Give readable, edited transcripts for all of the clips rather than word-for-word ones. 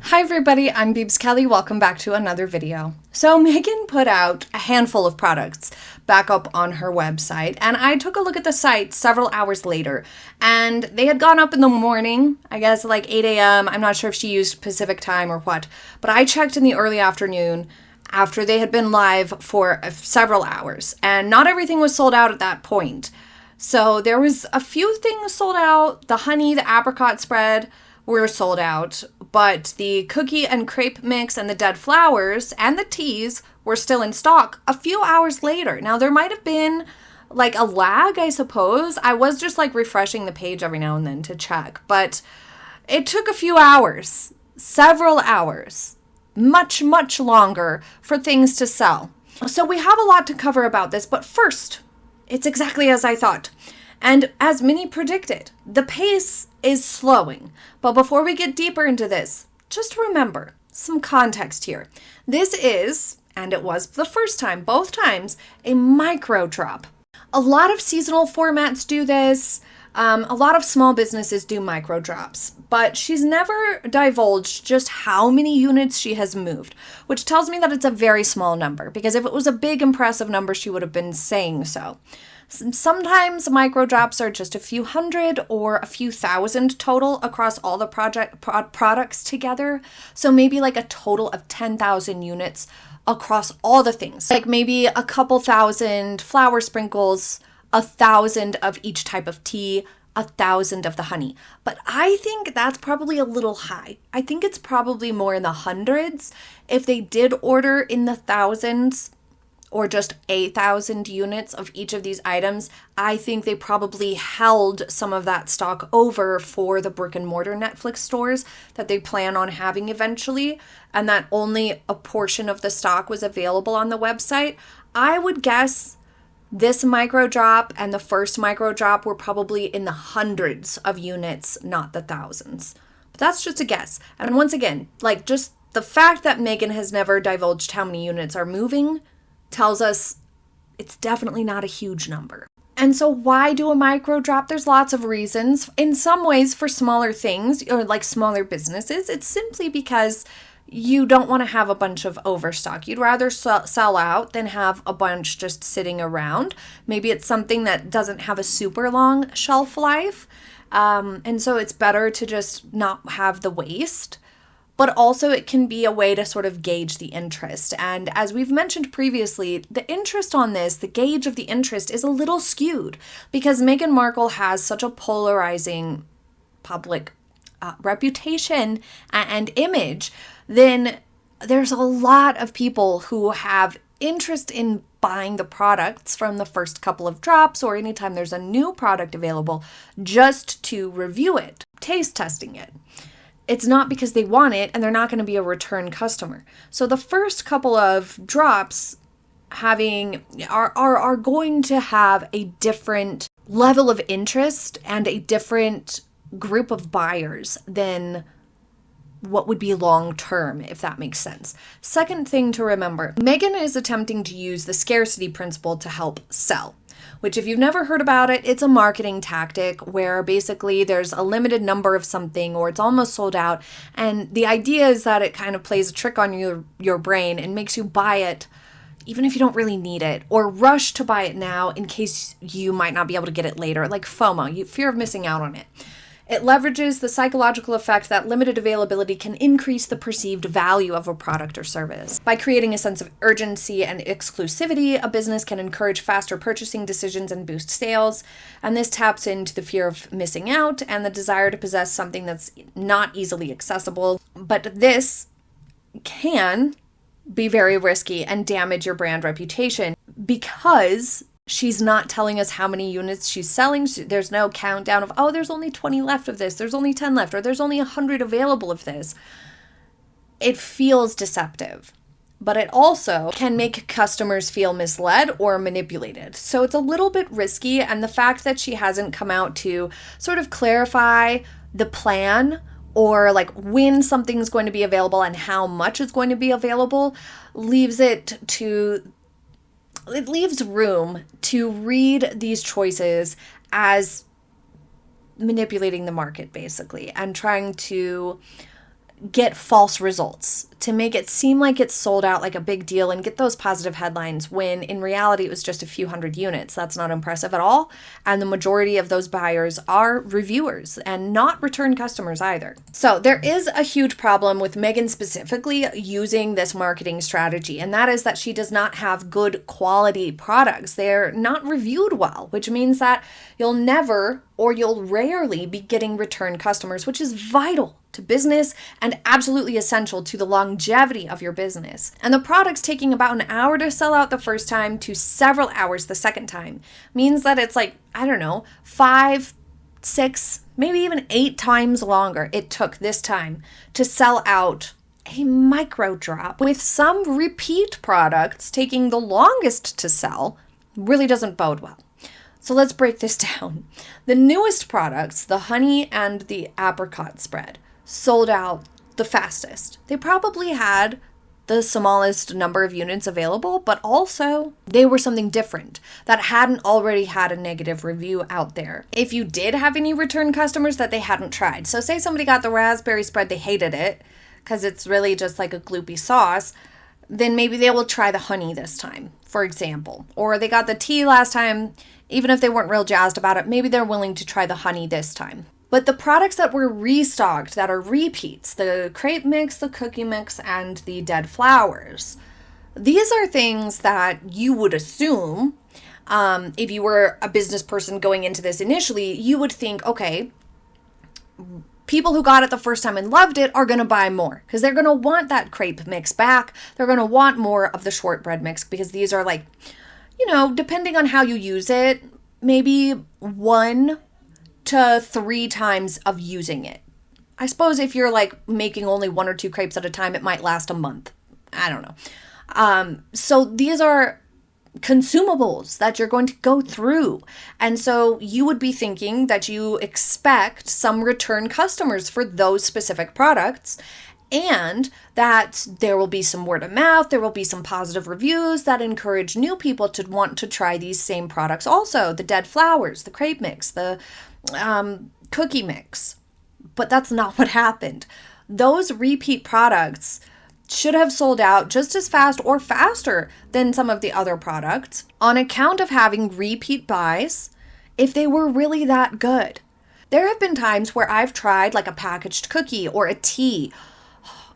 Hi everybody, I'm Beebs Kelley. Welcome back to another video. So Megan put out a handful of products back up on her website, and I took a look at the site several hours later, and they had gone up in the morning, I guess like 8 a.m. I'm not sure if she used Pacific time or what, but I checked in the early afternoon after they had been live for several hours, and not everything was sold out at that point. So there was a few things sold out. The honey, the apricot spread were sold out, but the cookie and crepe mix and the dead flowers and the teas were still in stock a few hours later. Now, there might have been like a lag, I suppose. I was just like refreshing the page every now and then to check, but it took a few hours, several hours, much longer for things to sell. So we have a lot to cover about this, but first, it's exactly as I thought. And as Minnie predicted, the pace is slowing. But before we get deeper into this, just remember some context here. This is, and it was the first time, both times, a micro drop. A lot of seasonal formats do this. A lot of small businesses do micro drops, but she's never divulged just how many units she has moved, which tells me that it's a very small number, because if it was a big impressive number, she would have been saying so. Sometimes micro drops are just a few hundred or a few thousand total across all the products together. So maybe like a total of 10,000 units across all the things. Like maybe a couple thousand flower sprinkles, 1,000 of each type of tea, 1,000 of the honey. But I think that's probably a little high. I think it's probably more in the hundreds. If they did order in the thousands, or just 1,000 units of each of these items, I think they probably held some of that stock over for the brick and mortar Netflix stores that they plan on having eventually, and that only a portion of the stock was available on the website. I would guess this micro drop and the first micro drop were probably in the hundreds of units, not the thousands. But that's just a guess. And once again, like just the fact that Megan has never divulged how many units are moving tells us it's definitely not a huge number. And so why do a micro drop? There's lots of reasons. In some ways, for smaller things or like smaller businesses, it's simply because you don't want to have a bunch of overstock. You'd rather sell out than have a bunch just sitting around. Maybe it's something that doesn't have a super long shelf life. And so it's better to just not have the waste. But also it can be a way to sort of gauge the interest. And as we've mentioned previously, the interest on this, the gauge of the interest is a little skewed because Meghan Markle has such a polarizing public reputation and image. Then there's a lot of people who have interest in buying the products from the first couple of drops or anytime there's a new product available just to review it, taste testing it. It's not because they want it and they're not going to be a return customer. So the first couple of drops are going to have a different level of interest and a different group of buyers than what would be long term, if that makes sense. Second thing to remember, Megan is attempting to use the scarcity principle to help sell. Which if you've never heard about it, it's a marketing tactic where basically there's a limited number of something or it's almost sold out. And the idea is that it kind of plays a trick on your brain and makes you buy it even if you don't really need it, or rush to buy it now in case you might not be able to get it later, like FOMO, fear of missing out on it. It leverages the psychological effect that limited availability can increase the perceived value of a product or service. By creating a sense of urgency and exclusivity, a business can encourage faster purchasing decisions and boost sales. And this taps into the fear of missing out and the desire to possess something that's not easily accessible. But this can be very risky and damage your brand reputation because she's not telling us how many units she's selling. There's no countdown of, oh, there's only 20 left of this, there's only 10 left, or there's only 100 available of this. It feels deceptive, but it also can make customers feel misled or manipulated. So it's a little bit risky, and the fact that she hasn't come out to sort of clarify the plan or like when something's going to be available and how much is going to be available leaves room to read these choices as manipulating the market, basically, and trying to get false results, to make it seem like it's sold out like a big deal and get those positive headlines when in reality it was just a few hundred units. That's not impressive at all. And the majority of those buyers are reviewers and not return customers either. So there is a huge problem with Meghan specifically using this marketing strategy, and that is that she does not have good quality products. They're not reviewed well, which means that you'll never or you'll rarely be getting return customers, which is vital to business and absolutely essential to the longevity of your business. And the products taking about an hour to sell out the first time to several hours the second time means that it's like, I don't know, 5, 6, maybe even 8 times longer it took this time to sell out a micro drop, with some repeat products taking the longest to sell. Really doesn't bode well. So let's break this down. The newest products, the honey and the apricot spread, sold out the fastest. They probably had the smallest number of units available, but also they were something different that hadn't already had a negative review out there. If you did have any return customers that they hadn't tried, so say somebody got the raspberry spread, they hated it because it's really just like a gloopy sauce, then maybe they will try the honey this time, for example. Or they got the tea last time, even if they weren't real jazzed about it, maybe they're willing to try the honey this time. But the products that were restocked, that are repeats, the crepe mix, the cookie mix, and the dead flowers, these are things that you would assume, if you were a business person going into this initially, you would think, okay, people who got it the first time and loved it are going to buy more because they're going to want that crepe mix back. They're going to want more of the shortbread mix because these are like, you know, depending on how you use it, maybe 1 to 3 times of using it. I suppose if you're like making only 1 or 2 crepes at a time, it might last a month. I don't know. So these are consumables that you're going to go through. And so you would be thinking that you expect some return customers for those specific products, and that there will be some word of mouth, there will be some positive reviews that encourage new people to want to try these same products also, the dead flowers, the crepe mix, the cookie mix. But that's not what happened. Those repeat products should have sold out just as fast or faster than some of the other products on account of having repeat buys if they were really that good. There have been times where I've tried like a packaged cookie or a tea,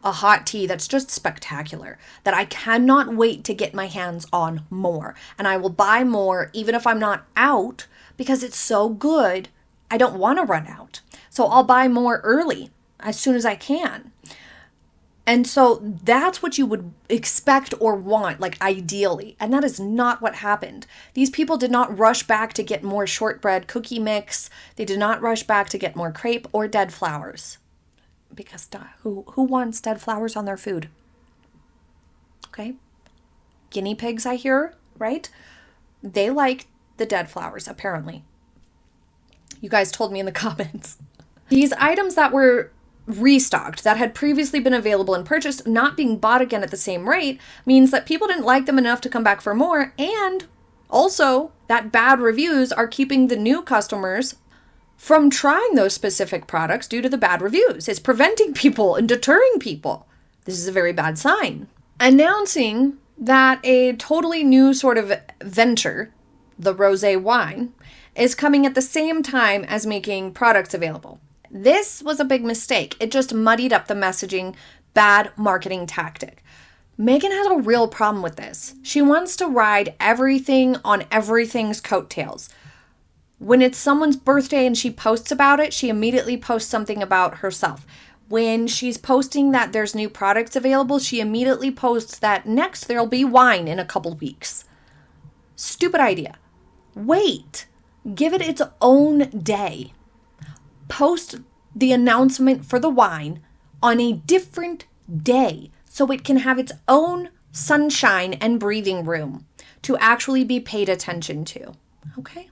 a hot tea that's just spectacular, that I cannot wait to get my hands on more. And I will buy more even if I'm not out because it's so good. I don't want to run out. So I'll buy more early as soon as I can. And so that's what you would expect or want, like ideally. And that is not what happened. These people did not rush back to get more shortbread cookie mix. They did not rush back to get more crepe or dead flowers. Because who wants dead flowers on their food? Okay. Guinea pigs, I hear, right? They like the dead flowers, apparently. You guys told me in the comments. These items that were restocked, that had previously been available and purchased, not being bought again at the same rate, means that people didn't like them enough to come back for more, and also that bad reviews are keeping the new customers from trying those specific products due to the bad reviews. It's preventing people and deterring people. This is a very bad sign. Announcing that a totally new sort of venture, the rosé wine, is coming at the same time as making products available. This was a big mistake. It just muddied up the messaging, bad marketing tactic. Meghan has a real problem with this. She wants to ride everything on everything's coattails. When it's someone's birthday and she posts about it, she immediately posts something about herself. When she's posting that there's new products available, she immediately posts that next there'll be wine in a couple weeks. Stupid idea. Wait. Give it its own day. Post the announcement for the wine on a different day so it can have its own sunshine and breathing room to actually be paid attention to. Okay?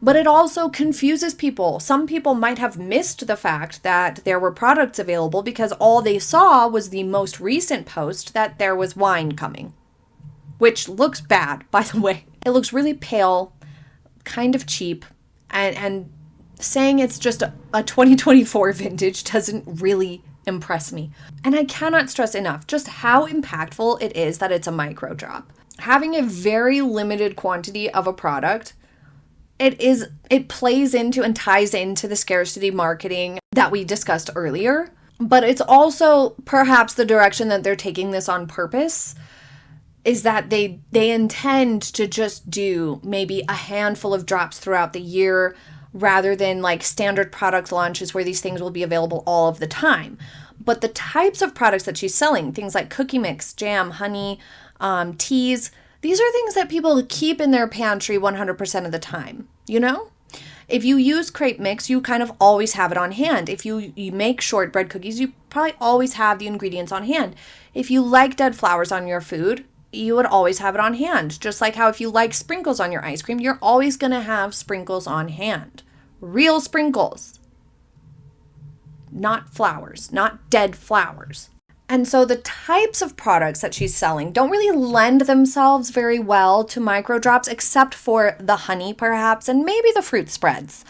But it also confuses people. Some people might have missed the fact that there were products available because all they saw was the most recent post that there was wine coming, which looks bad, by the way. It looks really pale, kind of cheap, and saying it's just a 2024 vintage doesn't really impress me. And I cannot stress enough just how impactful it is that it's a micro drop. Having a very limited quantity of a product, it plays into and ties into the scarcity marketing that we discussed earlier, but it's also perhaps the direction that they're taking this on purpose, is that they intend to just do maybe a handful of drops throughout the year rather than like standard product launches where these things will be available all of the time. But the types of products that she's selling, things like cookie mix, jam, honey, teas, these are things that people keep in their pantry 100% of the time, you know? If you use crepe mix, you kind of always have it on hand. If you make shortbread cookies, you probably always have the ingredients on hand. If you like dead flowers on your food, you would always have it on hand. Just like how if you like sprinkles on your ice cream, you're always going to have sprinkles on hand. Real sprinkles. Not flowers, not dead flowers. And so the types of products that she's selling don't really lend themselves very well to micro drops, except for the honey perhaps, and maybe the fruit spreads.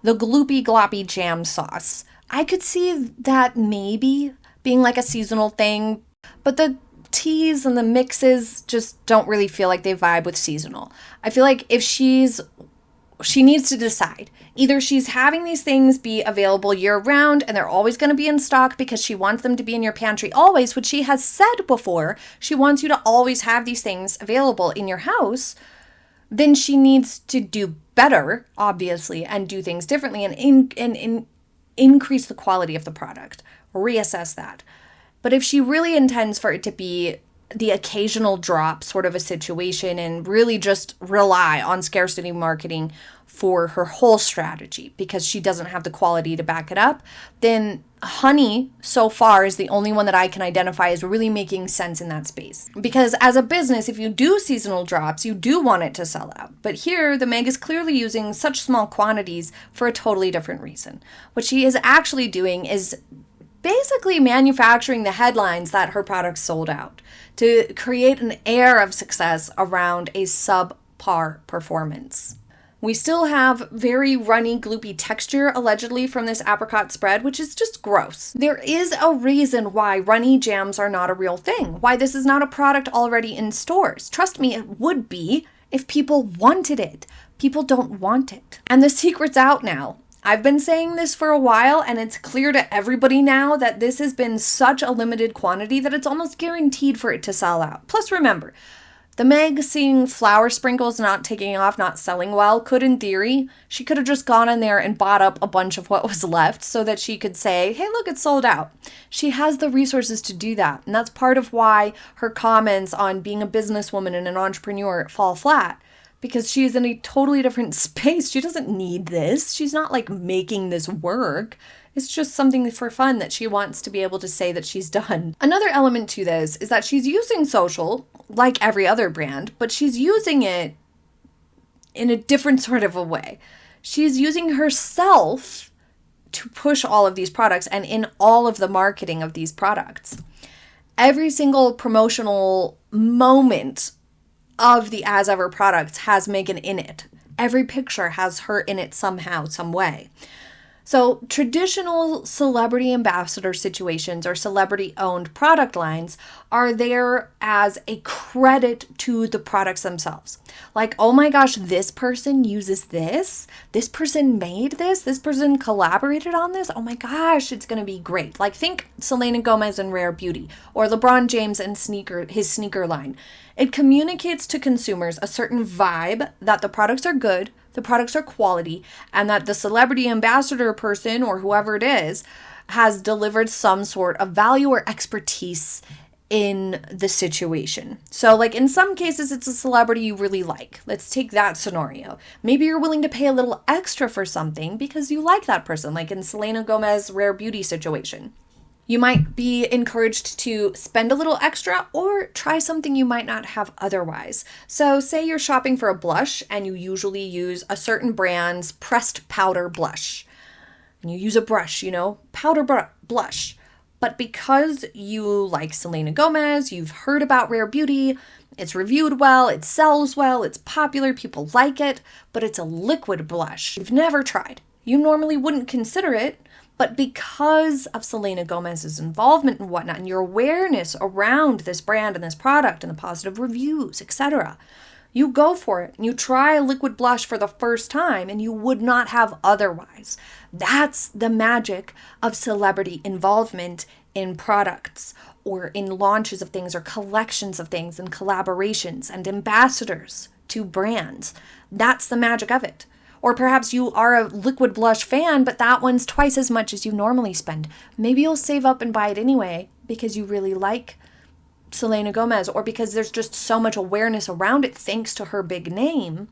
The gloopy gloppy jam sauce. I could see that maybe being like a seasonal thing, but the teas and the mixes just don't really feel like they vibe with seasonal. I feel like if she needs to decide. Either she's having these things be available year round and they're always going to be in stock because she wants them to be in your pantry always, which she has said before. She wants you to always have these things available in your house. Then she needs to do better, obviously, and do things differently and increase the quality of the product. Reassess that. But if she really intends for it to be the occasional drop sort of a situation and really just rely on scarcity marketing for her whole strategy because she doesn't have the quality to back it up, then honey so far is the only one that I can identify as really making sense in that space. Because as a business, if you do seasonal drops, you do want it to sell out. But here, the Meg is clearly using such small quantities for a totally different reason. What she is actually doing is basically manufacturing the headlines that her products sold out to create an air of success around a subpar performance. We still have very runny, gloopy texture, allegedly, from this apricot spread, which is just gross. There is a reason why runny jams are not a real thing, why this is not a product already in stores. Trust me, it would be if people wanted it. People don't want it. And the secret's out now. I've been saying this for a while, and it's clear to everybody now that this has been such a limited quantity that it's almost guaranteed for it to sell out. Plus, remember, the Meg seeing flour sprinkles not taking off, not selling well, could in theory, she could have just gone in there and bought up a bunch of what was left so that she could say, hey, look, it's sold out. She has the resources to do that. And that's part of why her comments on being a businesswoman and an entrepreneur fall flat. Because she's in a totally different space. She doesn't need this. She's not like making this work. It's just something for fun that she wants to be able to say that she's done. Another element to this is that she's using social like every other brand, but she's using it in a different sort of a way. She's using herself to push all of these products and in all of the marketing of these products. Every single promotional moment of the As Ever products has Meghan in it. Every picture has her in it somehow, some way. So traditional celebrity ambassador situations or celebrity-owned product lines are there as a credit to the products themselves. Like, oh my gosh, this person uses this person made this person collaborated on this, oh my gosh, it's going to be great. Like, think Selena Gomez and Rare Beauty, or LeBron James and his sneaker line. It communicates to consumers a certain vibe that the products are good, the products are quality, and that the celebrity ambassador person or whoever it is has delivered some sort of value or expertise in the situation. So like in some cases, it's a celebrity you really like. Let's take that scenario. Maybe you're willing to pay a little extra for something because you like that person, like in Selena Gomez Rare Beauty situation. You might be encouraged to spend a little extra or try something you might not have otherwise. So say you're shopping for a blush and you usually use a certain brand's pressed powder blush. And you use a brush, powder blush. But because you like Selena Gomez, you've heard about Rare Beauty, it's reviewed well, it sells well, it's popular, people like it, but it's a liquid blush you've never tried. You normally wouldn't consider it, but because of Selena Gomez's involvement and whatnot, and your awareness around this brand and this product and the positive reviews, etc., you go for it. You try a liquid blush for the first time and you would not have otherwise. That's the magic of celebrity involvement in products or in launches of things or collections of things and collaborations and ambassadors to brands. That's the magic of it. Or perhaps you are a liquid blush fan, but that one's twice as much as you normally spend. Maybe you'll save up and buy it anyway because you really like Selena Gomez, or because there's just so much awareness around it thanks to her big name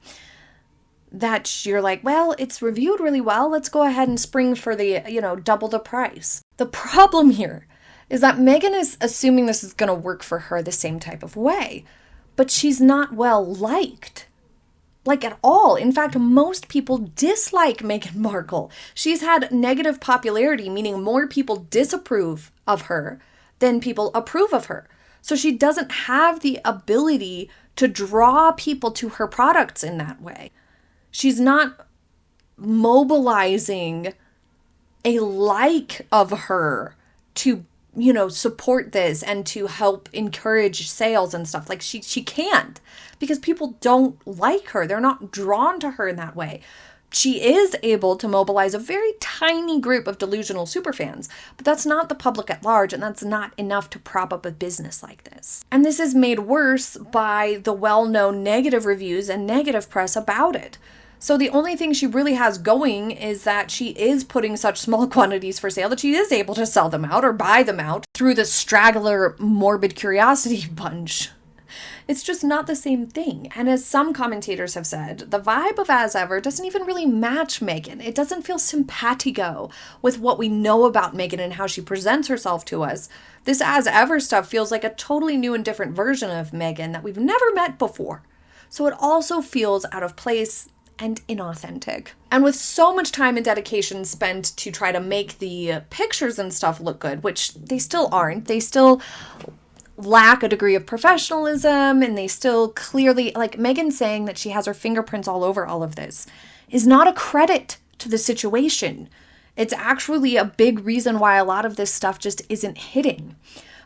that you're like, well, it's reviewed really well. Let's go ahead and spring for the, double the price. The problem here is that Meghan is assuming this is going to work for her the same type of way, but she's not well liked. Like at all. In fact, most people dislike Meghan Markle. She's had negative popularity, meaning more people disapprove of her than people approve of her. So she doesn't have the ability to draw people to her products in that way. She's not mobilizing a like of her to, support this and to help encourage sales and stuff. Like she can't, because people don't like her. They're not drawn to her in that way. She is able to mobilize a very tiny group of delusional superfans, but that's not the public at large, and that's not enough to prop up a business like this. And this is made worse by the well-known negative reviews and negative press about it. So the only thing she really has going is that she is putting such small quantities for sale that she is able to sell them out or buy them out through the straggler morbid curiosity bunch. It's just not the same thing. And as some commentators have said, the vibe of As Ever doesn't even really match Meghan. It doesn't feel simpatico with what we know about Meghan and how she presents herself to us. This As Ever stuff feels like a totally new and different version of Meghan that we've never met before. So it also feels out of place and inauthentic. And with so much time and dedication spent to try to make the pictures and stuff look good, which they still aren't, they still lack a degree of professionalism, and they still clearly, like Meghan saying that she has her fingerprints all over all of this, is not a credit to the situation. It's actually a big reason why a lot of this stuff just isn't hitting.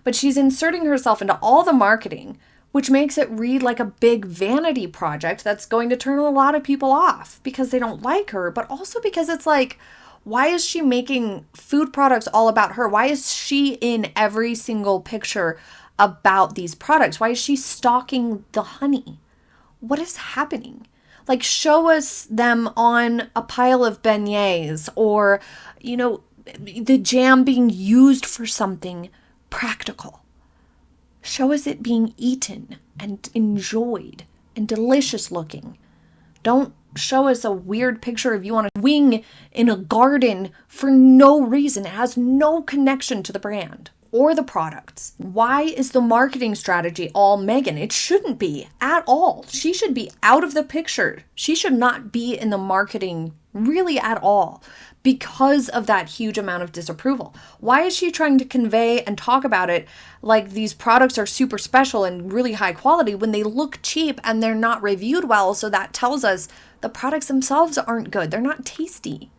But she's inserting herself into all the marketing, which makes it read like a big vanity project that's going to turn a lot of people off because they don't like her, but also because it's like, why is she making food products all about her? Why is she in every single picture about these products? Why is she stalking the honey? What is happening? Like, show us them on a pile of beignets or, the jam being used for something practical. Show us it being eaten and enjoyed and delicious looking. Don't show us a weird picture of you on a wing in a garden for no reason. It has no connection to the brand or the products. Why is the marketing strategy all Meghan? It shouldn't be at all. She should be out of the picture. She should not be in the marketing really at all because of that huge amount of disapproval. Why is she trying to convey and talk about it like these products are super special and really high quality when they look cheap and they're not reviewed well? So that tells us the products themselves aren't good. They're not tasty.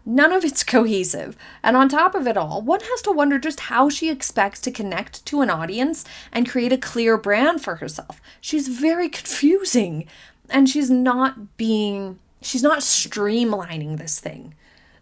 None of it's cohesive. And on top of it all, one has to wonder just how she expects to connect to an audience and create a clear brand for herself. She's very confusing, and she's not streamlining this thing.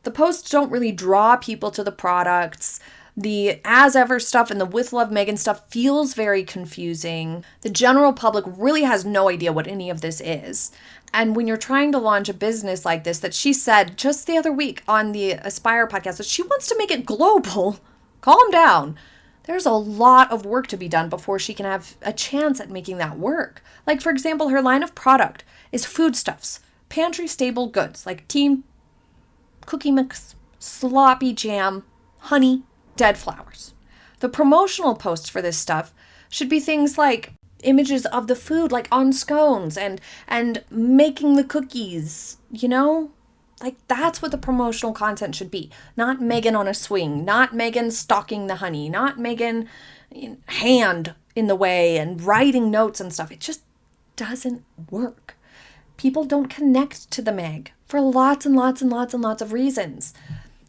The posts don't really draw people to the products. The As Ever stuff and the With Love Meghan stuff feels very confusing. The general public really has no idea what any of this is. And when you're trying to launch a business like this, that she said just the other week on the Aspire podcast that she wants to make it global, calm down. There's a lot of work to be done before she can have a chance at making that work. Like, for example, her line of product is foodstuffs, pantry stable goods like tea, cookie mix, sloppy jam, honey, dead flowers. The promotional posts for this stuff should be things like images of the food, like on scones and making the cookies, Like, that's what the promotional content should be. Not Meghan on a swing, not Meghan stalking the honey, not Meghan hand in the way and writing notes and stuff. It just doesn't work. People don't connect to the Meg. for lots and lots and lots and lots of reasons.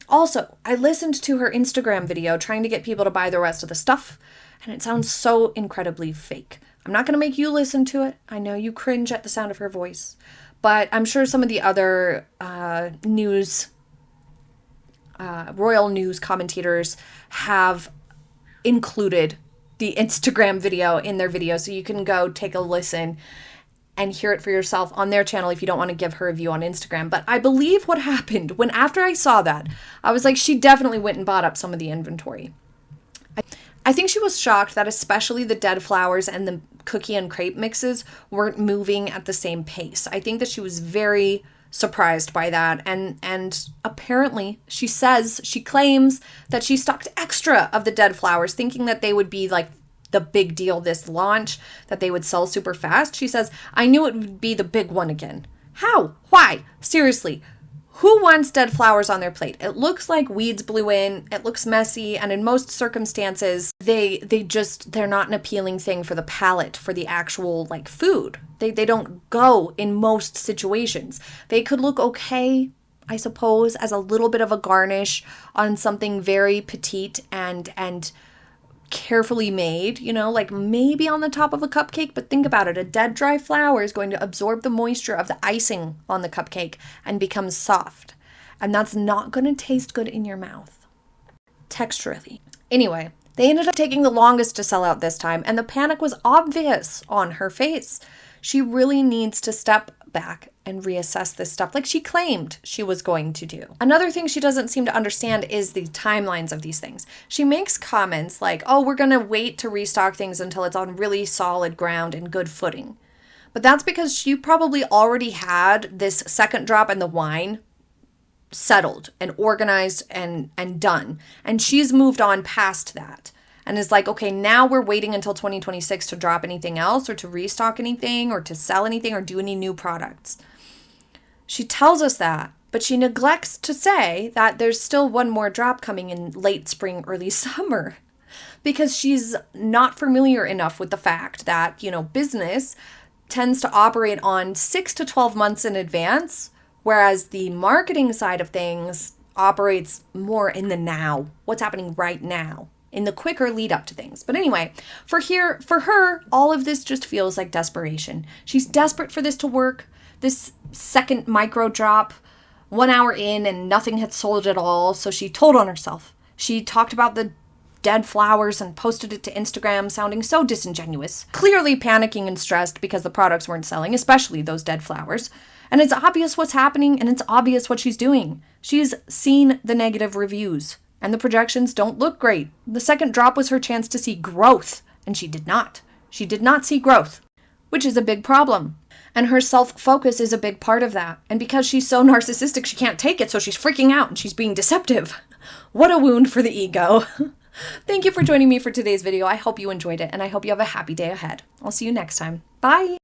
Also, I listened to her Instagram video trying to get people to buy the rest of the stuff, and it sounds so incredibly fake. I'm not going to make you listen to it. I know you cringe at the sound of her voice, but I'm sure some of the other royal news commentators have included the Instagram video in their video, so you can go take a listen and hear it for yourself on their channel if you don't want to give her a view on Instagram. But I believe what happened when, after I saw that, I was like, she definitely went and bought up some of the inventory. I think she was shocked that especially the dead flowers and the cookie and crepe mixes weren't moving at the same pace. I think that she was very surprised by that, and apparently she claims that she stocked extra of the dead flowers thinking that they would be like the big deal this launch, that they would sell super fast. She says, I knew it would be the big one again. How? Why? Seriously, who wants dead flowers on their plate? It looks like weeds blew in, it looks messy, and in most circumstances, they're not an appealing thing for the palate, for the actual like food. They don't go in most situations. They could look okay, I suppose, as a little bit of a garnish on something very petite and carefully made, like maybe on the top of a cupcake. But think about it, a dead dry flower is going to absorb the moisture of the icing on the cupcake and become soft, and that's not going to taste good in your mouth texturally. Anyway, they ended up taking the longest to sell out this time, and the panic was obvious on her face. She really needs to step back and reassess this stuff like she claimed she was going to do. Another thing she doesn't seem to understand is the timelines of these things. She makes comments like, oh, we're going to wait to restock things until it's on really solid ground and good footing. But that's because she probably already had this second drop in the wine settled and organized and done. And she's moved on past that. And is like, okay, now we're waiting until 2026 to drop anything else or to restock anything or to sell anything or do any new products. She tells us that, but she neglects to say that there's still one more drop coming in late spring, early summer, because she's not familiar enough with the fact that, business tends to operate on 6 to 12 months in advance, whereas the marketing side of things operates more in the now, what's happening right now, in the quicker lead up to things. But anyway, for her, all of this just feels like desperation. She's desperate for this to work. This second micro drop, 1 hour in and nothing had sold at all. So she told on herself. She talked about the dead flowers and posted it to Instagram, sounding so disingenuous, clearly panicking and stressed because the products weren't selling, especially those dead flowers. And it's obvious what's happening, and it's obvious what she's doing. She's seen the negative reviews, and the projections don't look great. The second drop was her chance to see growth, and she did not. She did not see growth, which is a big problem. And her self-focus is a big part of that. And because she's so narcissistic, she can't take it, so she's freaking out and she's being deceptive. What a wound for the ego. Thank you for joining me for today's video. I hope you enjoyed it, and I hope you have a happy day ahead. I'll see you next time. Bye!